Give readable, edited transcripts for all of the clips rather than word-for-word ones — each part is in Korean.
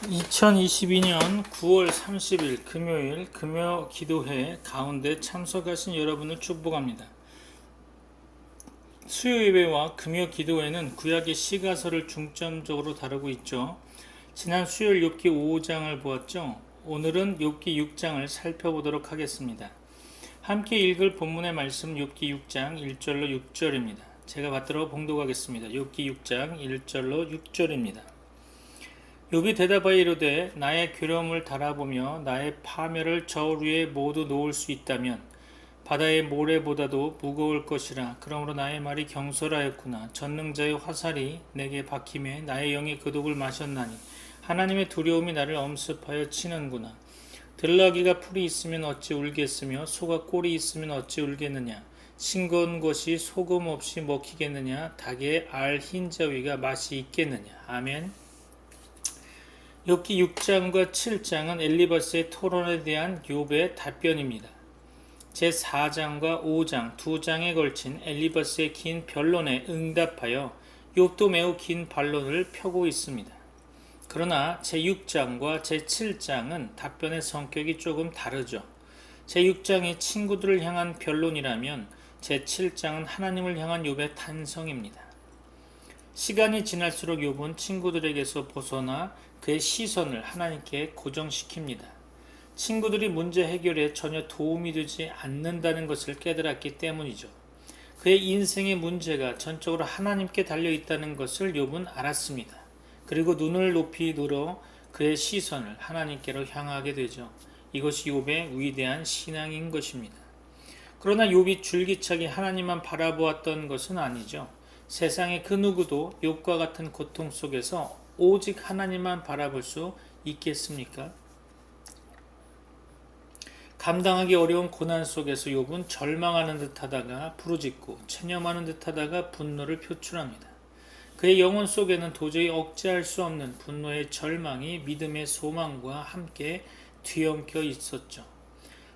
2022년 9월 30일 금요일 금요 기도회 가운데 참석하신 여러분을 축복합니다. 수요 예배와 금요 기도회는 구약의 시가서를 중점적으로 다루고 있죠. 지난 수요일 욥기 5장을 보았죠. 오늘은 욥기 6장을 살펴보도록 하겠습니다. 함께 읽을 본문의 말씀 욥기 6장 1절로 6절입니다. 제가 받들어 봉독하겠습니다. 욥기 6장 1절로 6절입니다. 욥이 대답하여 이르되 나의 괴로움을 달아보며 나의 파멸을 저울 위에 모두 놓을 수 있다면 바다의 모래보다도 무거울 것이라. 그러므로 나의 말이 경솔하였구나. 전능자의 화살이 내게 박힘에 나의 영이 그 독을 마셨나니 하나님의 두려움이 나를 엄습하여 치는구나. 들나귀가 풀이 있으면 어찌 울겠으며 소가 꼴이 있으면 어찌 울겠느냐. 싱거운 것이 소금 없이 먹히겠느냐. 닭의 알 흰자위가 맛이 있겠느냐. 아멘. 욥기 6장과 7장은 엘리바스의 토론에 대한 욥의 답변입니다. 제4장과 5장 두 장에 걸친 엘리바스의 긴 변론에 응답하여 욥도 매우 긴 반론을 펴고 있습니다. 그러나 제6장과 제7장은 답변의 성격이 조금 다르죠. 제6장이 친구들을 향한 변론이라면 제7장은 하나님을 향한 욥의 탄성입니다. 시간이 지날수록 욥은 친구들에게서 벗어나 그의 시선을 하나님께 고정시킵니다. 친구들이 문제 해결에 전혀 도움이 되지 않는다는 것을 깨달았기 때문이죠. 그의 인생의 문제가 전적으로 하나님께 달려있다는 것을 욥은 알았습니다. 그리고 눈을 높이 들어 그의 시선을 하나님께로 향하게 되죠. 이것이 욥의 위대한 신앙인 것입니다. 그러나 욥이 줄기차게 하나님만 바라보았던 것은 아니죠. 세상의 그 누구도 욥과 같은 고통 속에서 오직 하나님만 바라볼 수 있겠습니까? 감당하기 어려운 고난 속에서 욥은 절망하는 듯하다가 부르짖고 체념하는 듯하다가 분노를 표출합니다. 그의 영혼 속에는 도저히 억제할 수 없는 분노의 절망이 믿음의 소망과 함께 뒤엉켜 있었죠.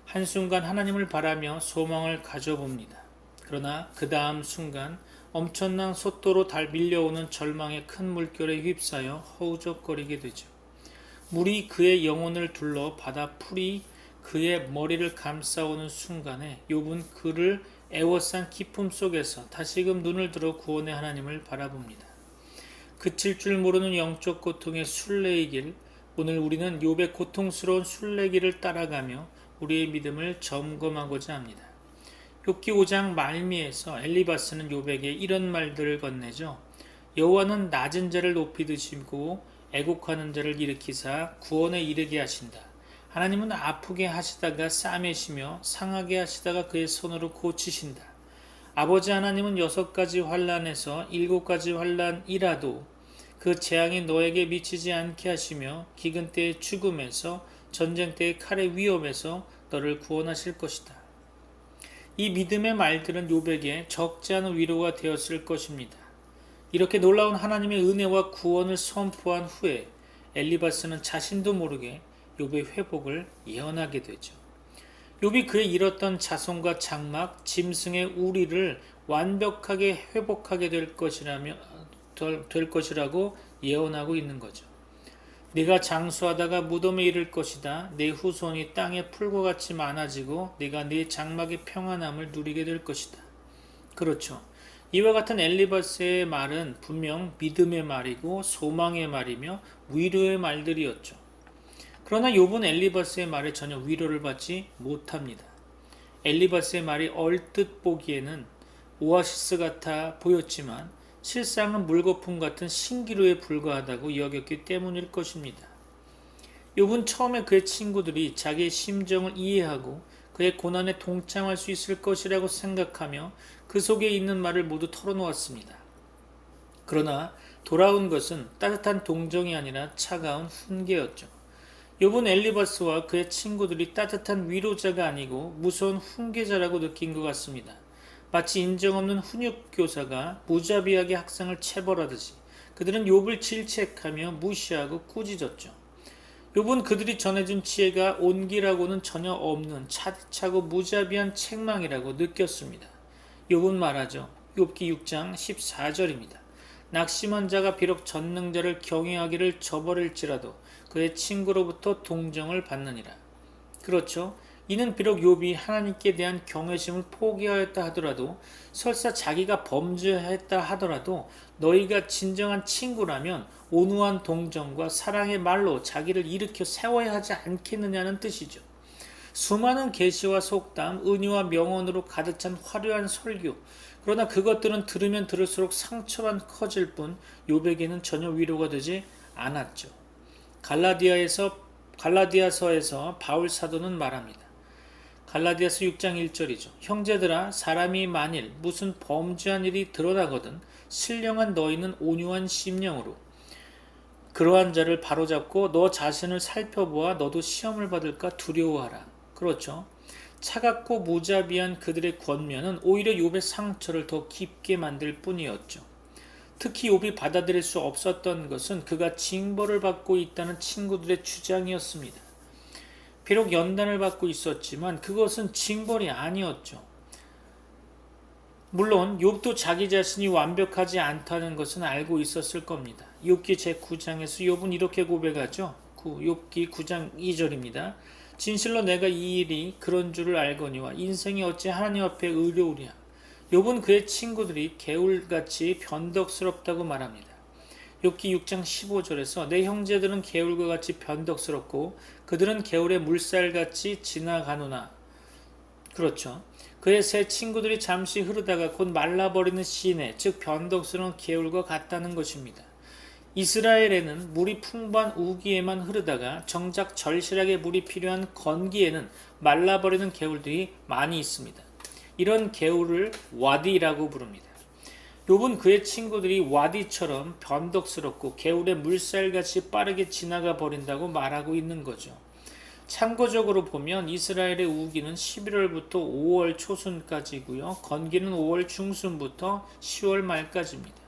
한순간 하나님을 바라며 소망을 가져봅니다. 그러나 그 다음 순간 엄청난 속도로 밀려오는 절망의 큰 물결에 휩싸여 허우적거리게 되죠. 물이 그의 영혼을 둘러 바다 풀이 그의 머리를 감싸오는 순간에 욥은 그를 애워싼 기품 속에서 다시금 눈을 들어 구원의 하나님을 바라봅니다. 그칠 줄 모르는 영적 고통의 순례의 길, 오늘 우리는 욥의 고통스러운 순례길을 따라가며 우리의 믿음을 점검하고자 합니다. 욥기 5장 말미에서 엘리바스는 욥에게 이런 말들을 건네죠. 여호와는 낮은 자를 높이 드시고 애곡하는 자를 일으키사 구원에 이르게 하신다. 하나님은 아프게 하시다가 싸매시며 상하게 하시다가 그의 손으로 고치신다. 아버지 하나님은 6가지 환난에서 7가지 환난이라도 그 재앙이 너에게 미치지 않게 하시며 기근 때의 죽음에서 전쟁 때의 칼의 위험에서 너를 구원하실 것이다. 이 믿음의 말들은 욥에게 적지 않은 위로가 되었을 것입니다. 이렇게 놀라운 하나님의 은혜와 구원을 선포한 후에 엘리바스는 자신도 모르게 욥의 회복을 예언하게 되죠. 욥이 그의 잃었던 자손과 장막, 짐승의 우리를 완벽하게 회복하게 될 것이라고 예언하고 있는 거죠. 네가 장수하다가 무덤에 이를 것이다. 네 후손이 땅의 풀과 같이 많아지고 네가 네 장막의 평안함을 누리게 될 것이다. 그렇죠. 이와 같은 엘리바스의 말은 분명 믿음의 말이고 소망의 말이며 위로의 말들이었죠. 그러나 욥은 엘리바스의 말에 전혀 위로를 받지 못합니다. 엘리바스의 말이 얼뜻 보기에는 오아시스 같아 보였지만 실상은 물거품 같은 신기루에 불과하다고 여겼기 때문일 것입니다. 욥은 처음에 그의 친구들이 자기의 심정을 이해하고 그의 고난에 동참할 수 있을 것이라고 생각하며 그 속에 있는 말을 모두 털어놓았습니다. 그러나 돌아온 것은 따뜻한 동정이 아니라 차가운 훈계였죠. 욥은 엘리바스와 그의 친구들이 따뜻한 위로자가 아니고 무서운 훈계자라고 느낀 것 같습니다. 마치 인정 없는 훈육교사가 무자비하게 학생을 체벌하듯이 그들은 욥을 질책하며 무시하고 꾸짖었죠. 욥은 그들이 전해준 지혜가 온기라고는 전혀 없는 차디차고 무자비한 책망이라고 느꼈습니다. 욥은 말하죠. 욥기 6장 14절입니다. 낙심한 자가 비록 전능자를 경외하기를 저버릴지라도 그의 친구로부터 동정을 받느니라. 그렇죠. 이는 비록 욥이 하나님께 대한 경외심을 포기하였다 하더라도, 설사 자기가 범죄했다 하더라도 너희가 진정한 친구라면 온유한 동정과 사랑의 말로 자기를 일으켜 세워야 하지 않겠느냐는 뜻이죠. 수많은 계시와 속담, 은유와 명언으로 가득 찬 화려한 설교, 그러나 그것들은 들으면 들을수록 상처만 커질 뿐 욥에게는 전혀 위로가 되지 않았죠. 갈라디아서에서 바울 사도는 말합니다. 갈라디아서 6장 1절이죠. 형제들아, 사람이 만일 무슨 범죄한 일이 드러나거든 신령한 너희는 온유한 심령으로 그러한 자를 바로잡고 너 자신을 살펴보아 너도 시험을 받을까 두려워하라. 그렇죠. 차갑고 무자비한 그들의 권면은 오히려 욥의 상처를 더 깊게 만들 뿐이었죠. 특히 욥이 받아들일 수 없었던 것은 그가 징벌을 받고 있다는 친구들의 주장이었습니다. 비록 연단을 받고 있었지만 그것은 징벌이 아니었죠. 물론 욥도 자기 자신이 완벽하지 않다는 것은 알고 있었을 겁니다. 욥기 제9장에서 욥은 이렇게 고백하죠. 욥기 9장 2절입니다. 진실로 내가 이 일이 그런 줄을 알거니와 인생이 어찌 하나님 앞에 의로우랴. 욥은 그의 친구들이 개울같이 변덕스럽다고 말합니다. 욥기 6장 15절에서 내 형제들은 개울과 같이 변덕스럽고 그들은 개울의 물살같이 지나가노나. 그렇죠. 그의 세 친구들이 잠시 흐르다가 곧 말라버리는 시내, 즉 변덕스러운 개울과 같다는 것입니다. 이스라엘에는 물이 풍부한 우기에만 흐르다가 정작 절실하게 물이 필요한 건기에는 말라버리는 개울들이 많이 있습니다. 이런 개울을 와디라고 부릅니다. 욥은 그의 친구들이 와디처럼 변덕스럽고 개울의 물살같이 빠르게 지나가 버린다고 말하고 있는 거죠. 참고적으로 보면 이스라엘의 우기는 11월부터 5월 초순까지고요. 건기는 5월 중순부터 10월 말까지입니다.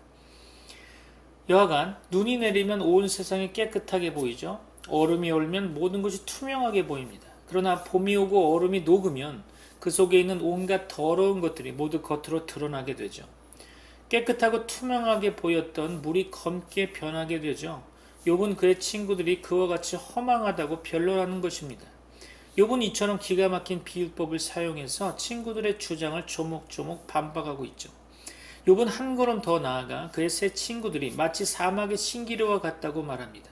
여하간 눈이 내리면 온 세상이 깨끗하게 보이죠. 얼음이 얼면 모든 것이 투명하게 보입니다. 그러나 봄이 오고 얼음이 녹으면 그 속에 있는 온갖 더러운 것들이 모두 겉으로 드러나게 되죠. 깨끗하고 투명하게 보였던 물이 검게 변하게 되죠. 욥은 그의 친구들이 그와 같이 허망하다고 변론하는 것입니다. 욥은 이처럼 기가 막힌 비유법을 사용해서 친구들의 주장을 조목조목 반박하고 있죠. 욥은 한 걸음 더 나아가 그의 세 친구들이 마치 사막의 신기루와 같다고 말합니다.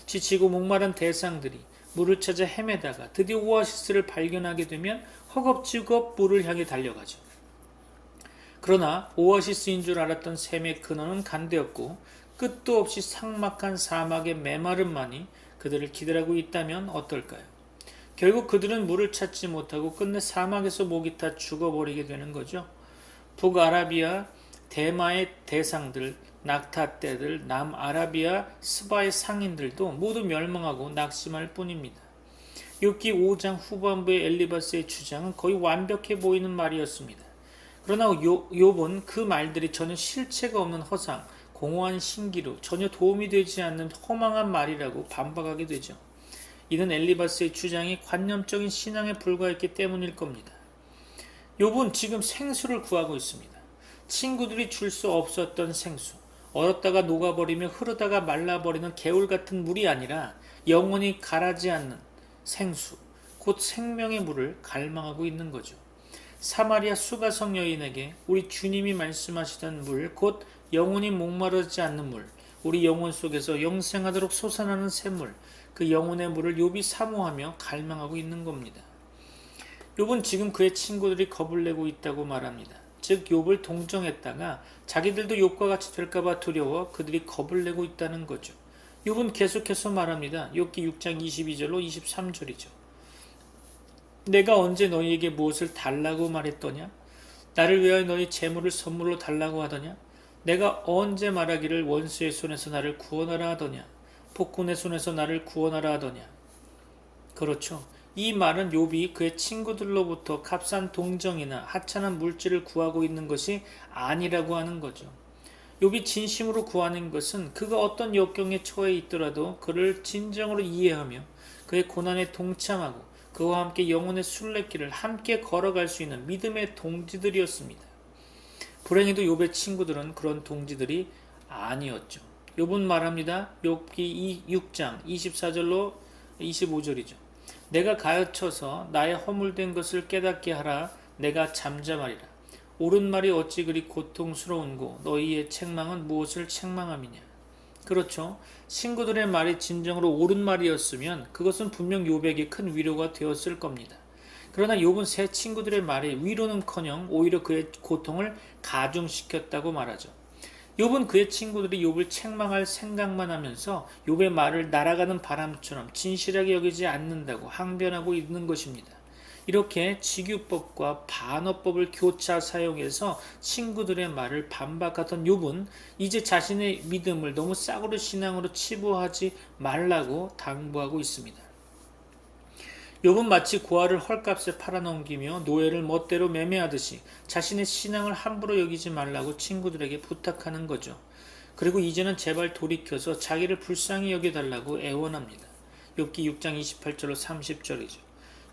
지치고 목마른 대상들이 물을 찾아 헤매다가 드디어 오아시스를 발견하게 되면 허겁지겁 물을 향해 달려가죠. 그러나 오아시스인 줄 알았던 샘의 근원은 간대였고 끝도 없이 삭막한 사막의 메마름만이 그들을 기다리고 있다면 어떨까요? 결국 그들은 물을 찾지 못하고 끝내 사막에서 목이 타 죽어버리게 되는 거죠. 북아라비아 대마의 대상들, 낙타떼들, 남아라비아 스바의 상인들도 모두 멸망하고 낙심할 뿐입니다. 욥기 5장 후반부의 엘리바스의 주장은 거의 완벽해 보이는 말이었습니다. 그러나 욥은 그 말들이 전혀 실체가 없는 허상, 공허한 신기루, 전혀 도움이 되지 않는 허망한 말이라고 반박하게 되죠. 이는 엘리바스의 주장이 관념적인 신앙에 불과했기 때문일 겁니다. 욥은 지금 생수를 구하고 있습니다. 친구들이 줄 수 없었던 생수, 얼었다가 녹아버리며 흐르다가 말라버리는 개울 같은 물이 아니라 영원히 가라지 않는 생수, 곧 생명의 물을 갈망하고 있는 거죠. 사마리아 수가성 여인에게 우리 주님이 말씀하시던 물, 곧 영원히 목마르지 않는 물, 우리 영혼 속에서 영생하도록 솟아나는 샘물, 그 영혼의 물을 욥이 사모하며 갈망하고 있는 겁니다. 욥은 지금 그의 친구들이 겁을 내고 있다고 말합니다. 즉 욥을 동정했다가 자기들도 욥과 같이 될까봐 두려워 그들이 겁을 내고 있다는 거죠. 욥은 계속해서 말합니다. 욥기 6장 22절로 23절이죠. 내가 언제 너희에게 무엇을 달라고 말했더냐? 나를 위하여 너희 재물을 선물로 달라고 하더냐? 내가 언제 말하기를 원수의 손에서 나를 구원하라 하더냐? 폭군의 손에서 나를 구원하라 하더냐? 그렇죠. 이 말은 욥이 그의 친구들로부터 값싼 동정이나 하찮은 물질을 구하고 있는 것이 아니라고 하는 거죠. 욥이 진심으로 구하는 것은 그가 어떤 역경에 처해 있더라도 그를 진정으로 이해하며 그의 고난에 동참하고 그와 함께 영혼의 순례길을 함께 걸어갈 수 있는 믿음의 동지들이었습니다. 불행히도 욥의 친구들은 그런 동지들이 아니었죠. 욥은 말합니다. 욥기 6장 24절로 25절이죠. 내가 가르쳐서 나의 허물된 것을 깨닫게 하라. 내가 잠잠하리라. 옳은 말이 어찌 그리 고통스러운고 너희의 책망은 무엇을 책망함이냐. 그렇죠. 친구들의 말이 진정으로 옳은 말이었으면 그것은 분명 욥에게 큰 위로가 되었을 겁니다. 그러나 욥은 새 친구들의 말이 위로는커녕 오히려 그의 고통을 가중시켰다고 말하죠. 욥은 그의 친구들이 욥을 책망할 생각만 하면서 욥의 말을 날아가는 바람처럼 진실하게 여기지 않는다고 항변하고 있는 것입니다. 이렇게 직유법과 반어법을 교차 사용해서 친구들의 말을 반박하던 욥은 이제 자신의 믿음을 너무 싸구려 신앙으로 치부하지 말라고 당부하고 있습니다. 욥은 마치 고아를 헐값에 팔아넘기며 노예를 멋대로 매매하듯이 자신의 신앙을 함부로 여기지 말라고 친구들에게 부탁하는 거죠. 그리고 이제는 제발 돌이켜서 자기를 불쌍히 여겨달라고 애원합니다. 욥기 6장 28절로 30절이죠.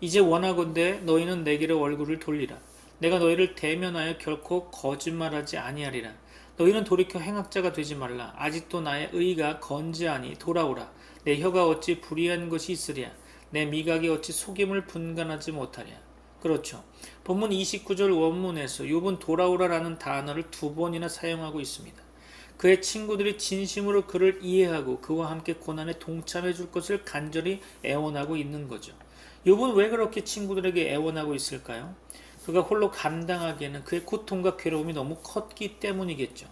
이제 원하건대 너희는 내게로 얼굴을 돌리라. 내가 너희를 대면하여 결코 거짓말하지 아니하리라. 너희는 돌이켜 행악자가 되지 말라. 아직도 나의 의가 건재하니 돌아오라. 내 혀가 어찌 불의한 것이 있으랴. 내 미각이 어찌 속임을 분간하지 못하랴. 그렇죠. 본문 29절 원문에서 욥은 돌아오라라는 단어를 2번이나 사용하고 있습니다. 그의 친구들이 진심으로 그를 이해하고 그와 함께 고난에 동참해 줄 것을 간절히 애원하고 있는 거죠. 욥은 왜 그렇게 친구들에게 애원하고 있을까요? 그가 홀로 감당하기에는 그의 고통과 괴로움이 너무 컸기 때문이겠죠.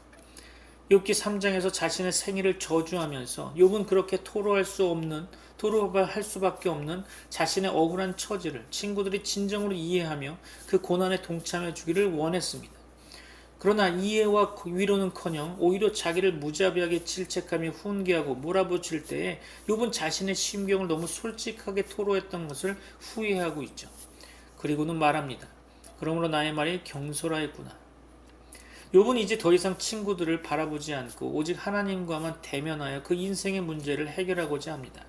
욥기 3장에서 자신의 생일을 저주하면서 욥은 그렇게 토로할 수밖에 없는 자신의 억울한 처지를 친구들이 진정으로 이해하며 그 고난에 동참해 주기를 원했습니다. 그러나 이해와 위로는커녕 오히려 자기를 무자비하게 질책하며 훈계하고 몰아붙일 때에 욥은 자신의 심경을 너무 솔직하게 토로했던 것을 후회하고 있죠. 그리고는 말합니다. 그러므로 나의 말이 경솔하였구나. 욥은 이제 더 이상 친구들을 바라보지 않고 오직 하나님과만 대면하여 그 인생의 문제를 해결하고자 합니다.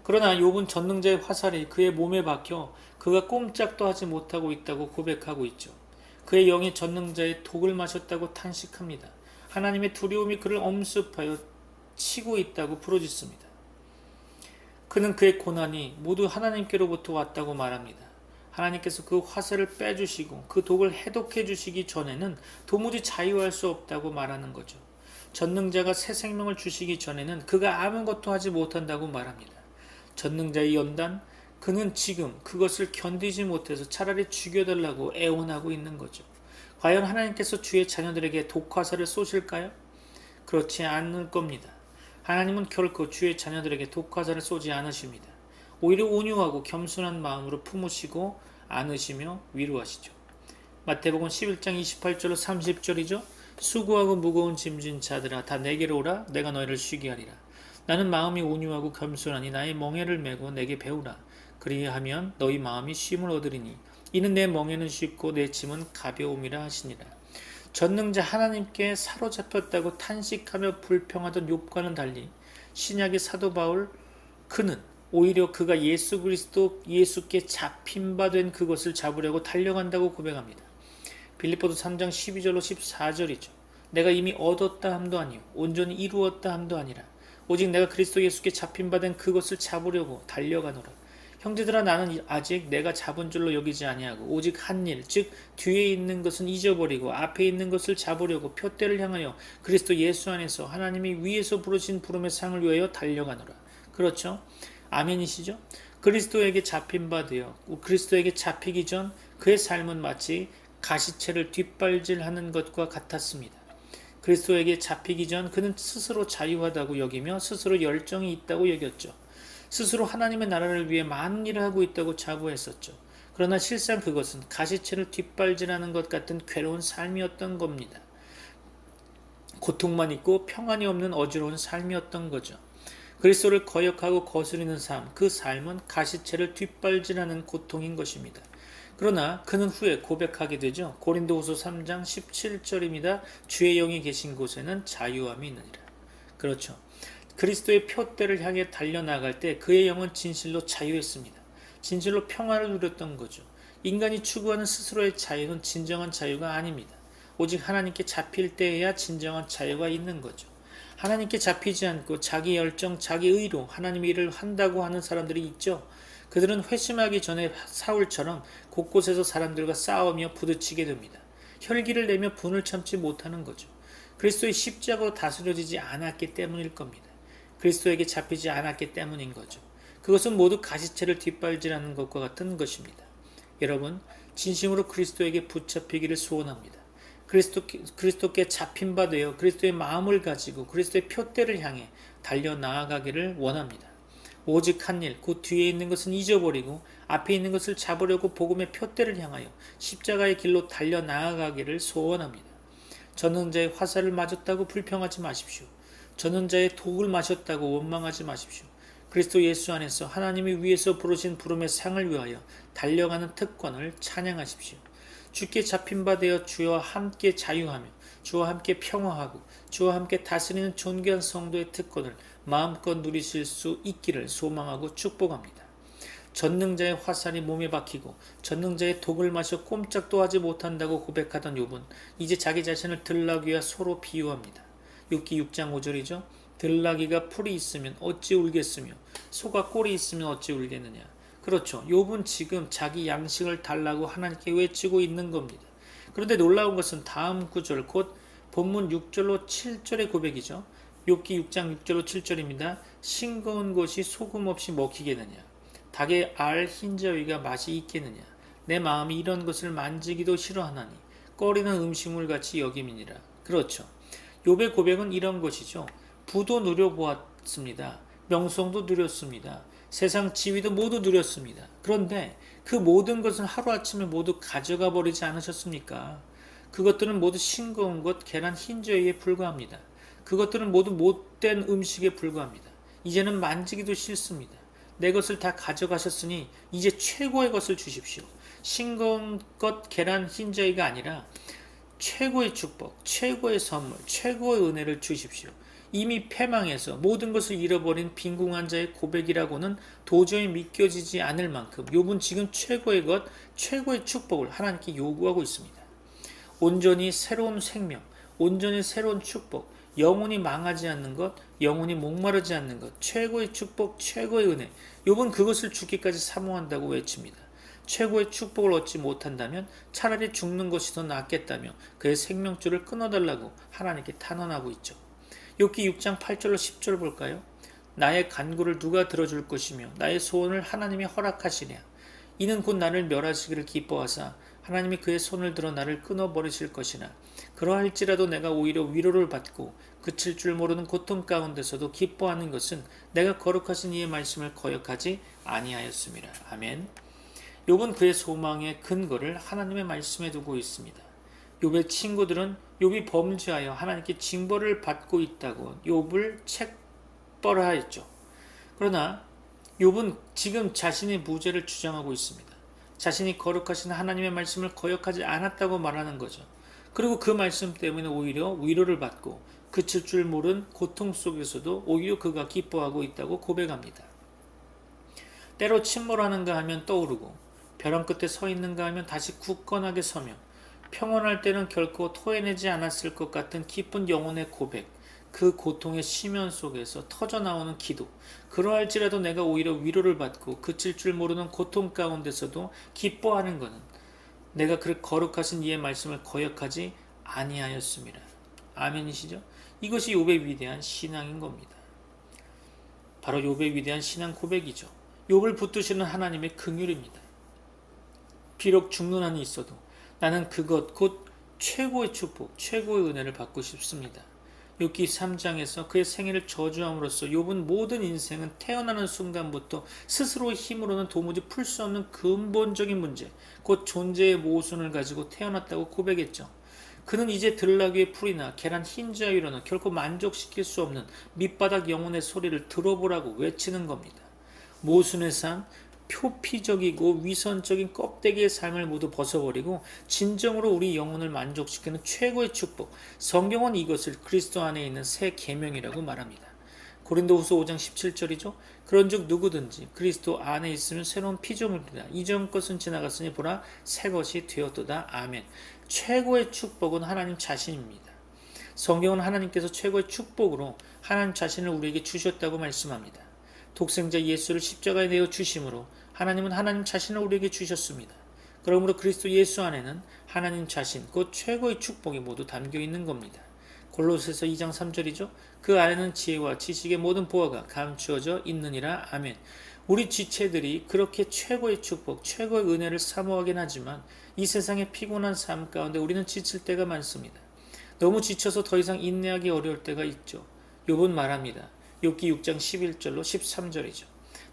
그러나 욥은 전능자의 화살이 그의 몸에 박혀 그가 꼼짝도 하지 못하고 있다고 고백하고 있죠. 그의 영이 전능자의 독을 마셨다고 탄식합니다. 하나님의 두려움이 그를 엄습하여 치고 있다고 부르짖습니다. 그는 그의 고난이 모두 하나님께로부터 왔다고 말합니다. 하나님께서 그 화살을 빼주시고 그 독을 해독해 주시기 전에는 도무지 자유할 수 없다고 말하는 거죠. 전능자가 새 생명을 주시기 전에는 그가 아무것도 하지 못한다고 말합니다. 전능자의 연단, 그는 지금 그것을 견디지 못해서 차라리 죽여달라고 애원하고 있는 거죠. 과연 하나님께서 주의 자녀들에게 독화살을 쏘실까요? 그렇지 않을 겁니다. 하나님은 결코 주의 자녀들에게 독화살을 쏘지 않으십니다. 오히려 온유하고 겸손한 마음으로 품으시고 안으시며 위로하시죠. 마태복음 11장 28절로 30절이죠. 수고하고 무거운 짐진 자들아 다 내게로 오라. 내가 너희를 쉬게 하리라. 나는 마음이 온유하고 겸손하니 나의 멍에를 메고 내게 배우라. 그리하면 너희 마음이 쉼을 얻으리니 이는 내 멍에는 쉽고 내 짐은 가벼움이라 하시니라. 전능자 하나님께 사로잡혔다고 탄식하며 불평하던 욥과는 달리 신약의 사도 바울 그는 오히려 그가 예수께 잡힌 바 된 그것을 잡으려고 달려간다고 고백합니다. 빌립보서 3장 12절로 14절이죠. 내가 이미 얻었다 함도 아니요 온전히 이루었다 함도 아니라 오직 내가 그리스도 예수께 잡힌 바 된 그것을 잡으려고 달려가노라. 형제들아 나는 아직 내가 잡은 줄로 여기지 아니하고 오직 한 일 즉 뒤에 있는 것은 잊어버리고 앞에 있는 것을 잡으려고 표대를 향하여 그리스도 예수 안에서 하나님이 위에서 부르신 부름의 상을 위하여 달려가노라. 그렇죠? 아멘이시죠? 그리스도에게 잡힌 바 되어 그리스도에게 잡히기 전 그의 삶은 마치 가시채를 뒷발질하는 것과 같았습니다. 그리스도에게 잡히기 전 그는 스스로 자유하다고 여기며 스스로 열정이 있다고 여겼죠. 스스로 하나님의 나라를 위해 많은 일을 하고 있다고 자부했었죠. 그러나 실상 그것은 가시채를 뒷발질하는 것 같은 괴로운 삶이었던 겁니다. 고통만 있고 평안이 없는 어지러운 삶이었던 거죠. 그리스도를 거역하고 거스리는 삶, 그 삶은 가시채를 뒷발질하는 고통인 것입니다. 그러나 그는 후에 고백하게 되죠. 고린도후서 3장 17절입니다. 주의 영이 계신 곳에는 자유함이 있느니라. 그렇죠. 그리스도의 표대를 향해 달려나갈 때 그의 영은 진실로 자유했습니다. 진실로 평화를 누렸던 거죠. 인간이 추구하는 스스로의 자유는 진정한 자유가 아닙니다. 오직 하나님께 잡힐 때에야 진정한 자유가 있는 거죠. 하나님께 잡히지 않고 자기 열정, 자기 의로 하나님의 일을 한다고 하는 사람들이 있죠. 그들은 회심하기 전에 사울처럼 곳곳에서 사람들과 싸우며 부딪히게 됩니다. 혈기를 내며 분을 참지 못하는 거죠. 그리스도의 십자가로 다스려지지 않았기 때문일 겁니다. 그리스도에게 잡히지 않았기 때문인 거죠. 그것은 모두 가시체를 뒷발질하는 것과 같은 것입니다. 여러분, 진심으로 그리스도에게 붙잡히기를 소원합니다. 그리스도께 잡힌 바 되어 그리스도의 마음을 가지고 그리스도의 표대를 향해 달려 나아가기를 원합니다. 오직 한 일, 곧 뒤에 있는 것은 잊어버리고 앞에 있는 것을 잡으려고 복음의 표대를 향하여 십자가의 길로 달려 나아가기를 소원합니다. 전능자의 화살을 맞았다고 불평하지 마십시오. 전능자의 독을 마셨다고 원망하지 마십시오. 그리스도 예수 안에서 하나님이 위에서 부르신 부름의 상을 위하여 달려가는 특권을 찬양하십시오. 주께 잡힌 바 되어 주와 함께 자유하며 주와 함께 평화하고 주와 함께 다스리는 존귀한 성도의 특권을 마음껏 누리실 수 있기를 소망하고 축복합니다. 전능자의 화살이 몸에 박히고 전능자의 독을 마셔 꼼짝도 하지 못한다고 고백하던 욥은 이제 자기 자신을 들나귀와 소로 비유합니다. 욥기 6장 5절이죠. 들나귀가 풀이 있으면 어찌 울겠으며 소가 꼴이 있으면 어찌 울겠느냐. 그렇죠. 욥은 지금 자기 양식을 달라고 하나님께 외치고 있는 겁니다. 그런데 놀라운 것은 다음 구절 곧 본문 6절로 7절의 고백이죠. 욥기 6장 6절로 7절입니다. 싱거운 것이 소금 없이 먹히겠느냐. 닭의 알 흰자위가 맛이 있겠느냐. 내 마음이 이런 것을 만지기도 싫어하나니 꺼리는 음식물 같이 여김이니라. 그렇죠. 욥의 고백은 이런 것이죠. 부도 누려보았습니다. 명성도 누렸습니다. 세상 지위도 모두 누렸습니다. 그런데 그 모든 것은 하루아침에 모두 가져가 버리지 않으셨습니까? 그것들은 모두 싱거운 것, 계란 흰자위에 불과합니다. 그것들은 모두 못된 음식에 불과합니다. 이제는 만지기도 싫습니다. 내 것을 다 가져가셨으니 이제 최고의 것을 주십시오. 싱거운 것, 계란 흰자위가 아니라 최고의 축복, 최고의 선물, 최고의 은혜를 주십시오. 이미 패망해서 모든 것을 잃어버린 빈궁한 자의 고백이라고는 도저히 믿겨지지 않을 만큼 욥은 지금 최고의 것, 최고의 축복을 하나님께 요구하고 있습니다. 온전히 새로운 생명, 온전히 새로운 축복, 영혼이 망하지 않는 것, 영혼이 목마르지 않는 것, 최고의 축복, 최고의 은혜. 욥은 그것을 죽기까지 사모한다고 외칩니다. 최고의 축복을 얻지 못한다면 차라리 죽는 것이 더 낫겠다며 그의 생명줄을 끊어달라고 하나님께 탄원하고 있죠. 욥기 6장 8절로 10절 볼까요? 나의 간구를 누가 들어줄 것이며 나의 소원을 하나님이 허락하시랴. 이는 곧 나를 멸하시기를 기뻐하사 하나님이 그의 손을 들어 나를 끊어버리실 것이나 그러할지라도 내가 오히려 위로를 받고 그칠 줄 모르는 고통 가운데서도 기뻐하는 것은 내가 거룩하신 이의 말씀을 거역하지 아니하였음이라. 아멘. 욥은 그의 소망의 근거를 하나님의 말씀에 두고 있습니다. 욥의 친구들은 욥이 범죄하여 하나님께 징벌을 받고 있다고 욥을 책벌하였죠. 그러나 욥은 지금 자신의 무죄를 주장하고 있습니다. 자신이 거룩하신 하나님의 말씀을 거역하지 않았다고 말하는 거죠. 그리고 그 말씀 때문에 오히려 위로를 받고 그칠 줄 모른 고통 속에서도 오히려 그가 기뻐하고 있다고 고백합니다. 때로 침몰하는가 하면 떠오르고 벼랑 끝에 서 있는가 하면 다시 굳건하게 서며 평온할 때는 결코 토해내지 않았을 것 같은 깊은 영혼의 고백, 그 고통의 심연 속에서 터져나오는 기도, 그러할지라도 내가 오히려 위로를 받고 그칠 줄 모르는 고통 가운데서도 기뻐하는 것은 내가 그 거룩하신 이의 말씀을 거역하지 아니하였습니다. 아멘이시죠? 이것이 욥의 위대한 신앙인 겁니다. 바로 욥의 위대한 신앙 고백이죠. 욥을 붙드시는 하나님의 긍휼입니다. 비록 죽는 한이 있어도 나는 그것 곧 최고의 축복, 최고의 은혜를 받고 싶습니다. 욥기 3장에서 그의 생애를 저주함으로써 욥은 모든 인생은 태어나는 순간부터 스스로의 힘으로는 도무지 풀 수 없는 근본적인 문제, 곧 존재의 모순을 가지고 태어났다고 고백했죠. 그는 이제 들나귀의 풀이나 계란 흰자위로는 결코 만족시킬 수 없는 밑바닥 영혼의 소리를 들어보라고 외치는 겁니다. 모순의 삶, 표피적이고 위선적인 껍데기의 삶을 모두 벗어버리고 진정으로 우리 영혼을 만족시키는 최고의 축복, 성경은 이것을 그리스도 안에 있는 새 계명이라고 말합니다. 고린도후서 5장 17절이죠. 그런즉 누구든지 그리스도 안에 있으면 새로운 피조물이라. 이전 것은 지나갔으니 보라 새 것이 되었도다. 아멘. 최고의 축복은 하나님 자신입니다. 성경은 하나님께서 최고의 축복으로 하나님 자신을 우리에게 주셨다고 말씀합니다. 독생자 예수를 십자가에 내어 주심으로 하나님은 하나님 자신을 우리에게 주셨습니다. 그러므로 그리스도 예수 안에는 하나님 자신, 곧 최고의 축복이 모두 담겨 있는 겁니다. 골로새서 2장 3절이죠. 그 안에는 지혜와 지식의 모든 보화가 감추어져 있느니라. 아멘. 우리 지체들이 그렇게 최고의 축복, 최고의 은혜를 사모하긴 하지만 이 세상의 피곤한 삶 가운데 우리는 지칠 때가 많습니다. 너무 지쳐서 더 이상 인내하기 어려울 때가 있죠. 욥은 말합니다. 욥기 6장 11절로 13절이죠.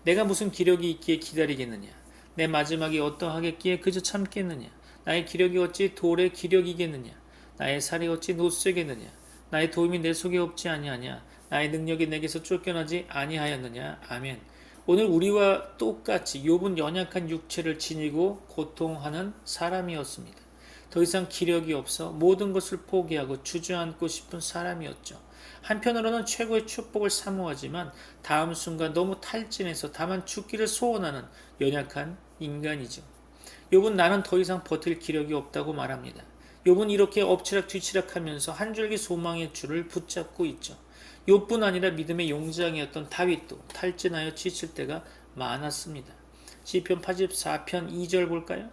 내가 무슨 기력이 있기에 기다리겠느냐? 내 마지막이 어떠하겠기에 그저 참겠느냐? 나의 기력이 어찌 돌의 기력이겠느냐? 나의 살이 어찌 노쇠겠느냐? 나의 도움이 내 속에 없지 아니하냐? 나의 능력이 내게서 쫓겨나지 아니하였느냐? 아멘. 오늘 우리와 똑같이 욥은 연약한 육체를 지니고 고통하는 사람이었습니다. 더 이상 기력이 없어 모든 것을 포기하고 주저앉고 싶은 사람이었죠. 한편으로는 최고의 축복을 사모하지만 다음 순간 너무 탈진해서 다만 죽기를 소원하는 연약한 인간이죠. 욥은 나는 더 이상 버틸 기력이 없다고 말합니다. 욥은 이렇게 엎치락 뒤치락하면서 한 줄기 소망의 줄을 붙잡고 있죠. 욥뿐 아니라 믿음의 용장이었던 다윗도 탈진하여 지칠 때가 많았습니다. 시편 84편 2절 볼까요?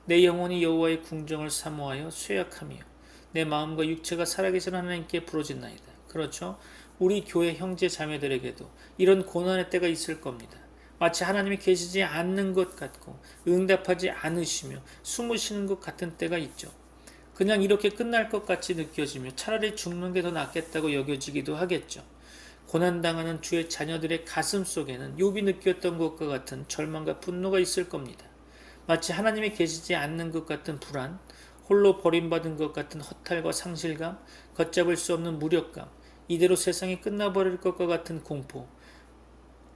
내 영혼이 여호와의 궁정을 사모하여 쇠약하며 내 마음과 육체가 살아계신 하나님께 부르짖나이다. 그렇죠? 우리 교회 형제 자매들에게도 이런 고난의 때가 있을 겁니다. 마치 하나님이 계시지 않는 것 같고 응답하지 않으시며 숨으시는 것 같은 때가 있죠. 그냥 이렇게 끝날 것 같이 느껴지며 차라리 죽는 게 더 낫겠다고 여겨지기도 하겠죠. 고난당하는 주의 자녀들의 가슴 속에는 욥이 느꼈던 것과 같은 절망과 분노가 있을 겁니다. 마치 하나님이 계시지 않는 것 같은 불안, 홀로 버림받은 것 같은 허탈과 상실감, 걷잡을 수 없는 무력감, 이대로 세상이 끝나버릴 것과 같은 공포,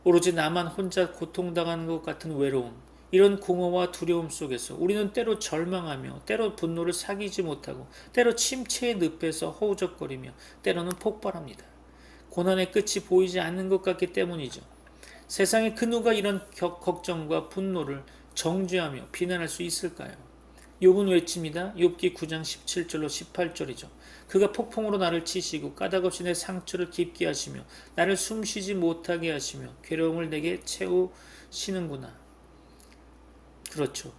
오로지 나만 혼자 고통당하는 것 같은 외로움, 이런 공허와 두려움 속에서 우리는 때로 절망하며 때로 분노를 사귀지 못하고 때로 침체의 늪에서 허우적거리며 때로는 폭발합니다. 고난의 끝이 보이지 않는 것 같기 때문이죠. 세상에 그 누가 이런 걱정과 분노를 정죄하며 비난할 수 있을까요? 욥은 외칩니다. 욥기 9장 17절로 18절이죠. 그가 폭풍으로 나를 치시고 까닭없이 내 상처를 깊게 하시며 나를 숨쉬지 못하게 하시며 괴로움을 내게 채우시는구나. 그렇죠.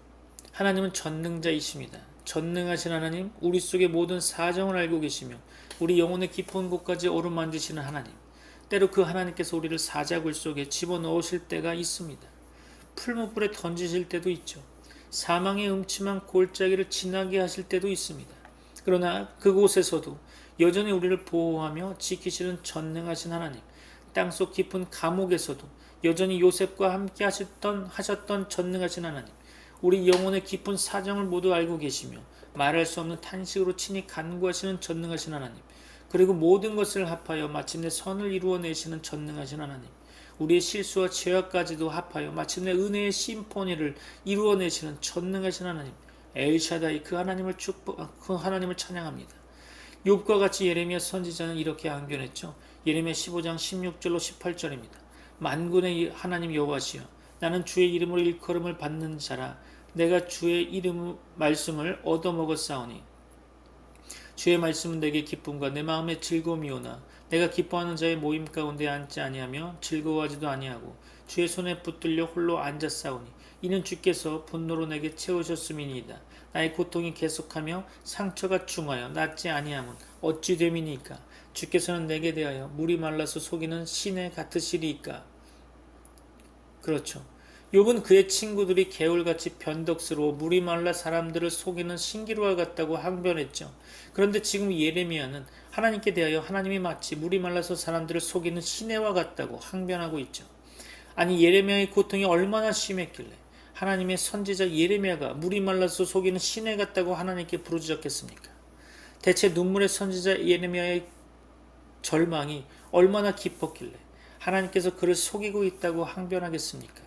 하나님은 전능자이십니다. 전능하신 하나님, 우리 속의 모든 사정을 알고 계시며 우리 영혼의 깊은 곳까지 어루만지시는 하나님. 때로 그 하나님께서 우리를 사자굴 속에 집어넣으실 때가 있습니다. 풀무불에 던지실 때도 있죠. 사망의 음침한 골짜기를 지나게 하실 때도 있습니다. 그러나 그곳에서도 여전히 우리를 보호하며 지키시는 전능하신 하나님, 땅속 깊은 감옥에서도 여전히 요셉과 함께 하셨던 전능하신 하나님, 우리 영혼의 깊은 사정을 모두 알고 계시며 말할 수 없는 탄식으로 친히 간구하시는 전능하신 하나님, 그리고 모든 것을 합하여 마침내 선을 이루어내시는 전능하신 하나님, 우리의 실수와 죄악까지도 합하여 마침내 은혜의 심포니를 이루어내시는 전능하신 하나님, 엘샤다이 그 하나님을 그 하나님을 찬양합니다. 욥과 같이 예레미야 선지자는 이렇게 안견했죠. 예레미야 15장 16절로 18절입니다. 만군의 하나님 여호와시여, 나는 주의 이름으로 일컬음을 받는 자라. 내가 주의 이름 말씀을 얻어먹었사오니 주의 말씀은 내게 기쁨과 내 마음의 즐거움이오나 내가 기뻐하는 자의 모임 가운데 앉지 아니하며 즐거워하지도 아니하고 주의 손에 붙들려 홀로 앉았사오니 이는 주께서 분노로 내게 채우셨음이니이다. 나의 고통이 계속하며 상처가 중하여 낫지 아니함은 어찌 됨이니까? 주께서는 내게 대하여 물이 말라서 속이는 시내 같으시리이까? 그렇죠. 욥은 그의 친구들이 개울같이 변덕스러워 물이 말라 사람들을 속이는 신기루와 같다고 항변했죠. 그런데 지금 예레미야는 하나님께 대하여 하나님이 마치 물이 말라서 사람들을 속이는 시내와 같다고 항변하고 있죠. 아니, 예레미야의 고통이 얼마나 심했길래 하나님의 선지자 예레미야가 물이 말라서 속이는 시내 같다고 하나님께 부르짖었겠습니까? 대체 눈물의 선지자 예레미야의 절망이 얼마나 깊었길래 하나님께서 그를 속이고 있다고 항변하겠습니까?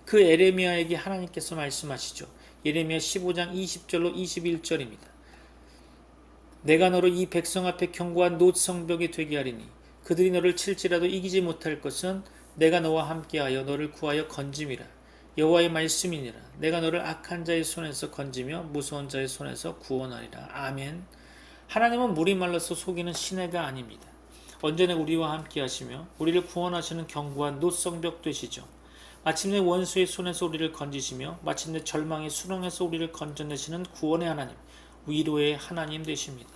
그 예레미야에게 하나님께서 말씀하시죠. 예레미야 15장 20절로 21절입니다. 내가 너를 이 백성 앞에 견고한 놋성벽이 되게 하리니 그들이 너를 칠지라도 이기지 못할 것은 내가 너와 함께하여 너를 구하여 건짐이라. 여호와의 말씀이니라. 내가 너를 악한 자의 손에서 건지며 무서운 자의 손에서 구원하리라. 아멘. 하나님은 물이 말라서 속이는 시내가 아닙니다. 언제나 우리와 함께 하시며 우리를 구원하시는 견고한 노성벽 되시죠. 마침내 원수의 손에서 우리를 건지시며 마침내 절망의 수렁에서 우리를 건져내시는 구원의 하나님, 위로의 하나님 되십니다.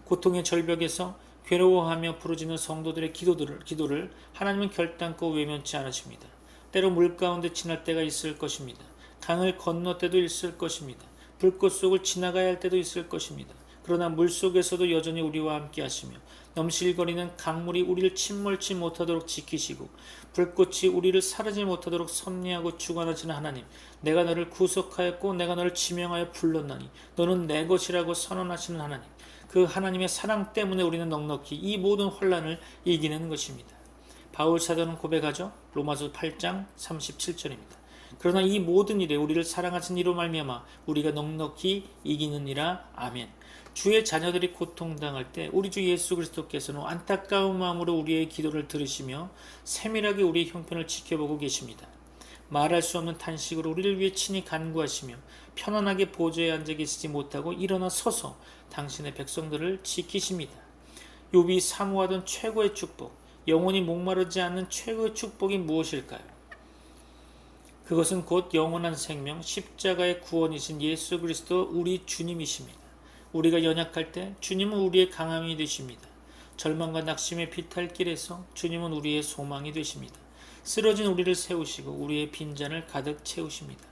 고통의 절벽에서 괴로워하며 부르짖는 성도들의 기도를 하나님은 결단코 외면치 않으십니다. 때로 물 가운데 지날 때가 있을 것입니다. 강을 건너 때도 있을 것입니다. 불꽃 속을 지나가야 할 때도 있을 것입니다. 그러나 물 속에서도 여전히 우리와 함께 하시며 넘실거리는 강물이 우리를 침몰치 못하도록 지키시고 불꽃이 우리를 사르지 못하도록 섭리하고 주관하시는 하나님, 내가 너를 구속하였고 내가 너를 지명하여 불렀나니 너는 내 것이라고 선언하시는 하나님, 그 하나님의 사랑 때문에 우리는 넉넉히 이 모든 혼란을 이기는 것입니다. 바울 사도는 고백하죠. 로마서 8장 37절입니다. 그러나 이 모든 일에 우리를 사랑하신 이로 말미암아 우리가 넉넉히 이기느니라. 아멘. 주의 자녀들이 고통당할 때 우리 주 예수 그리스도께서는 안타까운 마음으로 우리의 기도를 들으시며 세밀하게 우리의 형편을 지켜보고 계십니다. 말할 수 없는 탄식으로 우리를 위해 친히 간구하시며 편안하게 보좌에 앉아 계시지 못하고 일어나 서서 당신의 백성들을 지키십니다. 욥이 사모하던 최고의 축복, 영원히 목마르지 않는 최고의 축복이 무엇일까요? 그것은 곧 영원한 생명, 십자가의 구원이신 예수 그리스도 우리 주님이십니다. 우리가 연약할 때 주님은 우리의 강함이 되십니다. 절망과 낙심의 비탈길에서 주님은 우리의 소망이 되십니다. 쓰러진 우리를 세우시고 우리의 빈잔을 가득 채우십니다.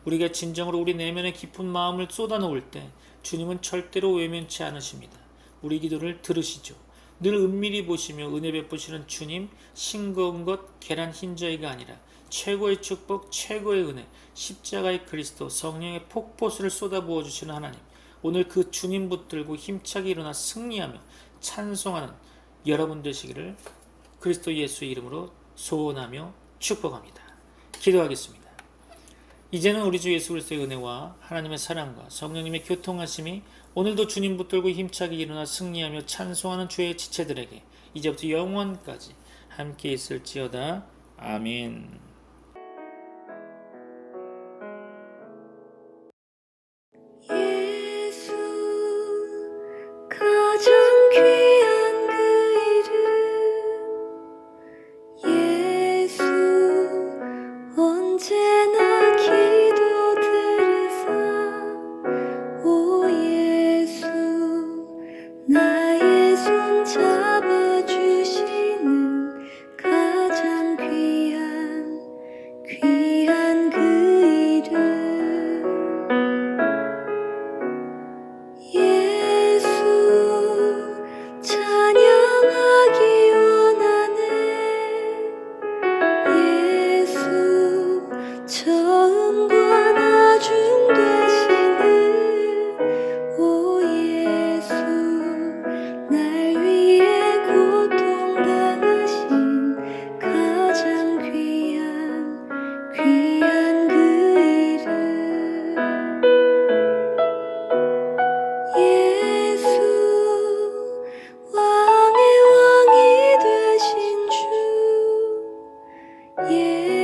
우리가 진정으로 우리 내면의 깊은 마음을 쏟아놓을 때 주님은 절대로 외면치 않으십니다. 우리 기도를 들으시죠. 늘 은밀히 보시며 은혜 베푸시는 주님, 싱거운 것 계란 흰자위가 아니라 최고의 축복, 최고의 은혜, 십자가의 그리스도, 성령의 폭포수를 쏟아부어 주시는 하나님, 오늘 그 주님 붙들고 힘차게 일어나 승리하며 찬송하는 여러분 되시기를 그리스도 예수의 이름으로 소원하며 축복합니다. 기도하겠습니다. 이제는 우리 주 예수 그리스도의 은혜와 하나님의 사랑과 성령님의 교통하심이 오늘도 주님 붙들고 힘차게 일어나 승리하며 찬송하는 주의 지체들에게 이제부터 영원까지 함께 있을지어다. 아멘. 가장 귀한 그 이름 예수, 언제나 기도 들으사 오 예수, 나의 손 잡아주시는 가장 귀한 그 이름 찬양하기 원하네. 예수, 처음과 나중 되시는 오 예수, 날 위해 고통당하신 가장 귀한 그 이름 예수, 왕의 왕이 되신 주 예수,